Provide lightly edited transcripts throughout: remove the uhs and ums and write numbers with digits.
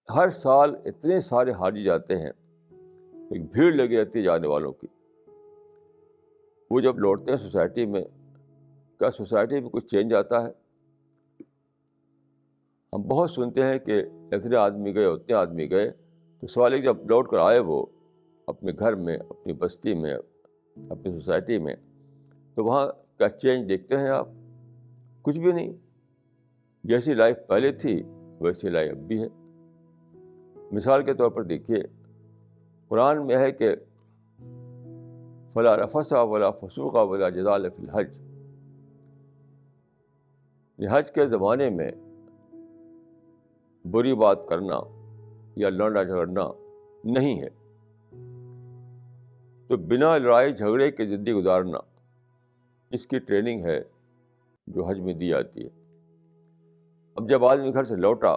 ہر سال اتنے سارے حاجی جاتے ہیں، ایک بھیڑ لگی رہتی ہے جانے والوں کی. وہ جب لوٹتے ہیں سوسائٹی میں، کیا سوسائٹی میں کچھ چینج آتا ہے؟ ہم بہت سنتے ہیں کہ اتنے آدمی گئے، اتنے آدمی گئے. تو سوال ہے کہ جب لوٹ کر آئے وہ اپنے گھر میں، اپنی بستی میں، اپنی سوسائٹی میں، تو وہاں کیا چینج دیکھتے ہیں آپ؟ کچھ بھی نہیں. جیسی لائف پہلے تھی ویسی لائف اب بھی ہے. مثال کے طور پر دیکھیے، قرآن میں ہے کہ فلا رفث ولا فسوق ولا جدال فی الحج. حج کے زمانے میں بری بات کرنا یا لڑنا جھگڑنا نہیں ہے. تو بنا لڑائی جھگڑے کے زندگی گزارنا، اس کی ٹریننگ ہے جو حج میں دی جاتی ہے. اب جب آدمی گھر سے لوٹا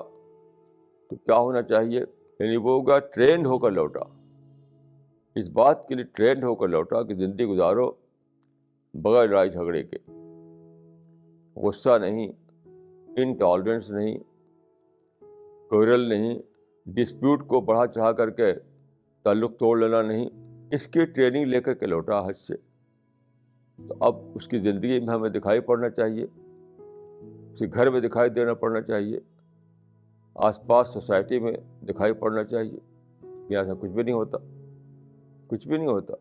تو کیا ہونا چاہیے؟ یعنی وہ ہوگا ٹرینڈ ہو کر لوٹا، اس بات کے لیے ٹرینڈ ہو کر لوٹا کہ زندگی گزارو بغیر لڑائی جھگڑے کے. غصہ نہیں، انٹالرنس نہیں، کوئرل نہیں، ڈسپیوٹ کو بڑھا چڑھا کر کے تعلق توڑ لینا نہیں. اس کی ٹریننگ لے کر کے لوٹا حج سے. تو اب اس کی زندگی میں ہمیں دکھائی پڑنا چاہیے، اس کے گھر میں دکھائی دینا پڑنا چاہیے، آس پاس سوسائٹی میں دکھائی پڑنا چاہیے. یہاں سے کچھ بھی نہیں ہوتا، کچھ بھی نہیں ہوتا.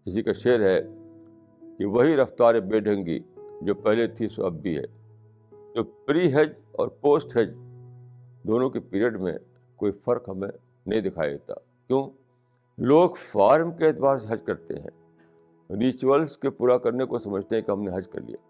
کسی کا شعر ہے کہ وہی رفتار بے ڈھنگی جو پہلے تھی سو اب بھی ہے. تو پری حج اور پوسٹ حج دونوں کے پیریڈ میں کوئی فرق ہمیں نہیں دکھائی دیتا. کیوں؟ لوگ فارم کے اعتبار سے حج کرتے ہیں، ریچولس کے پورا کرنے کو سمجھتے ہیں کہ ہم نے حج کر لیا.